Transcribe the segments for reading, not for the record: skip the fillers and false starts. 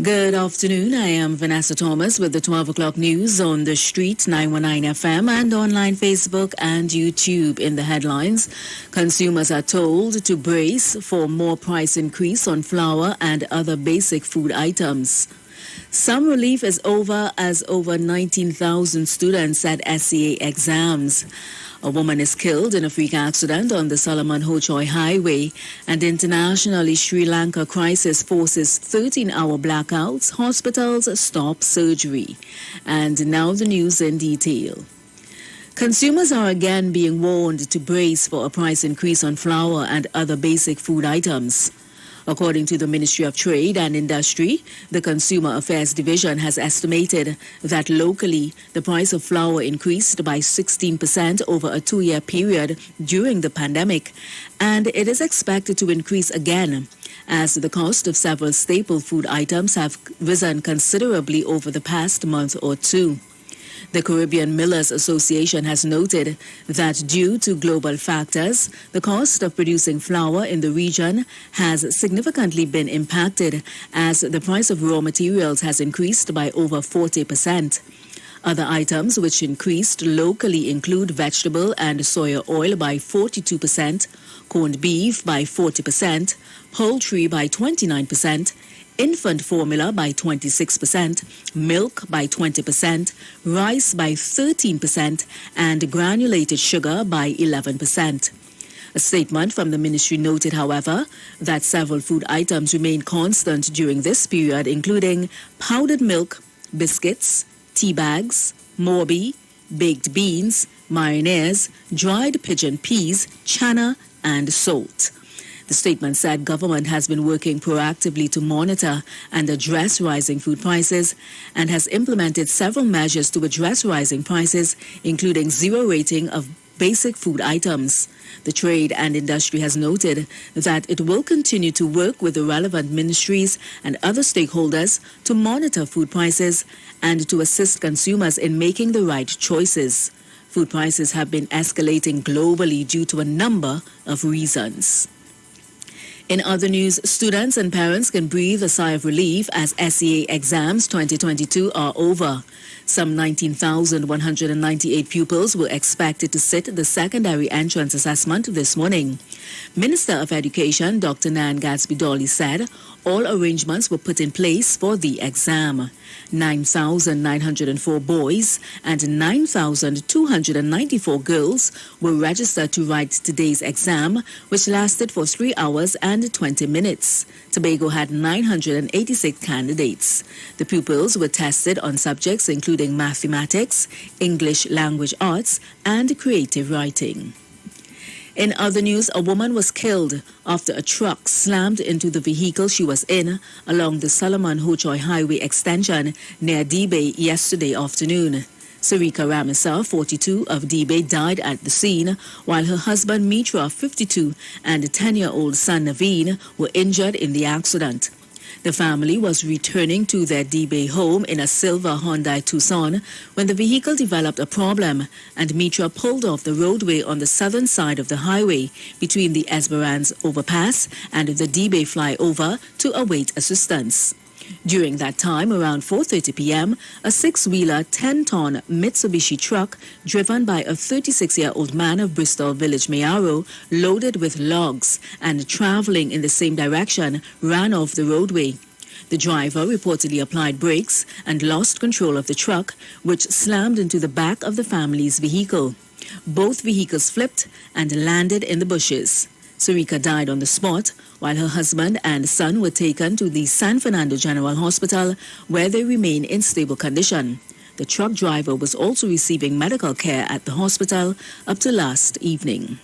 Good afternoon. I am Vanessa Thomas with the 12 o'clock news on the street, 919 FM, and online Facebook and YouTube. In the headlines, consumers are told to brace for more price increase on flour and other basic food items. Some relief is over as over 19,000 students sat SCA exams. A woman is killed in a freak accident on the Solomon Hochoy Highway, and internationally Sri Lanka crisis forces 13-hour blackouts, hospitals stop surgery. And now the news in detail. Consumers are again being warned to brace for a price increase on flour and other basic food items. According to the Ministry of Trade and Industry, the Consumer Affairs Division has estimated that locally the price of flour increased by 16% over a 2-year period during the pandemic, and it is expected to increase again as the cost of several staple food items have risen considerably over the past month or two. The Caribbean Millers Association has noted that due to global factors, the cost of producing flour in the region has significantly been impacted as the price of raw materials has increased by over 40%. Other items which increased locally include vegetable and soya oil by 42%, corned beef by 40%, poultry by 29%, infant formula by 26%, milk by 20%, rice by 13%, and granulated sugar by 11%. A statement from the ministry noted, however, that several food items remain constant during this period, including powdered milk, biscuits, tea bags, morbi, baked beans, mayonnaise, dried pigeon peas, chana, and salt. The statement said government has been working proactively to monitor and address rising food prices and has implemented several measures to address rising prices, including zero rating of basic food items. The Trade and Industry has noted that it will continue to work with the relevant ministries and other stakeholders to monitor food prices and to assist consumers in making the right choices. Food prices have been escalating globally due to a number of reasons. In other news, students and parents can breathe a sigh of relief as SCA exams 2022 are over. Some 19,198 pupils were expected to sit the secondary entrance assessment this morning. Minister of Education Dr. Nan Gadsby-Dolly said all arrangements were put in place for the exam. 9,904 boys and 9,294 girls were registered to write today's exam, which lasted for 3 hours and 20 minutes. Tobago had 986 candidates. The pupils were tested on subjects including mathematics, English language arts, and creative writing. In other news, a woman was killed after a truck slammed into the vehicle she was in along the Solomon Hochoy Highway extension near D-Bay yesterday afternoon. Sarika Ramisa, 42, of D-Bay died at the scene, while her husband Mitra, 52, and a 10-year-old son Naveen were injured in the accident. The family was returning to their D-Bay home in a silver Hyundai Tucson when the vehicle developed a problem and Mitra pulled off the roadway on the southern side of the highway between the Esperance overpass and the D-Bay flyover to await assistance. During that time, around 4:30 p.m., a 6-wheeler 10-ton Mitsubishi truck driven by a 36-year-old man of Bristol Village, Mayaro, loaded with logs and traveling in the same direction, ran off the roadway. The driver reportedly applied brakes and lost control of the truck, which slammed into the back of the family's vehicle. Both vehicles flipped and landed in the bushes. Sarika died on the spot, while her husband and son were taken to the San Fernando General Hospital, where they remain in stable condition. The truck driver was also receiving medical care at the hospital up to last evening.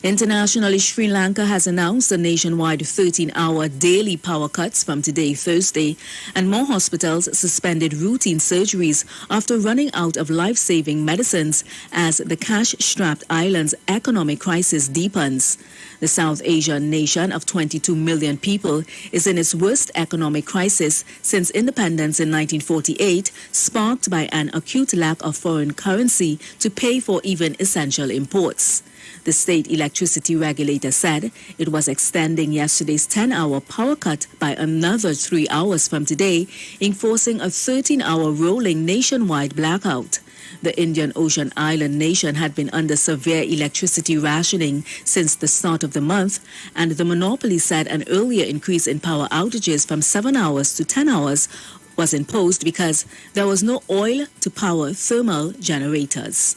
Internationally, Sri Lanka has announced a nationwide 13-hour daily power cuts from today, Thursday, and more hospitals suspended routine surgeries after running out of life-saving medicines as the cash-strapped island's economic crisis deepens. The South Asian nation of 22 million people is in its worst economic crisis since independence in 1948, sparked by an acute lack of foreign currency to pay for even essential imports. The state electricity regulator said it was extending yesterday's 10-hour power cut by another 3 hours from today, enforcing a 13-hour rolling nationwide blackout. The Indian Ocean island nation had been under severe electricity rationing since the start of the month, and the monopoly said an earlier increase in power outages from 7 hours to 10 hours was imposed because there was no oil to power thermal generators.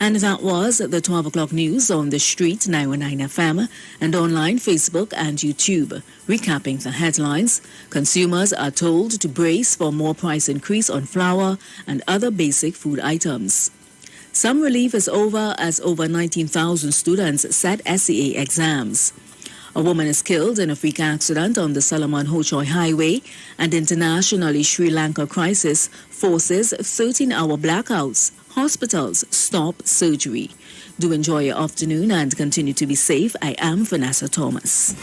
And that was the 12 o'clock news on the street 919 FM and online Facebook and YouTube. Recapping the headlines, consumers are told to brace for more price increase on flour and other basic food items. Some relief is over as over 19,000 students sat SEA exams. A woman is killed in a freak accident on the Solomon-Hochoy Highway, and internationally Sri Lanka crisis forces 13-hour blackouts. Hospitals stop surgery. Do enjoy your afternoon and continue to be safe. I am Vanessa Thomas.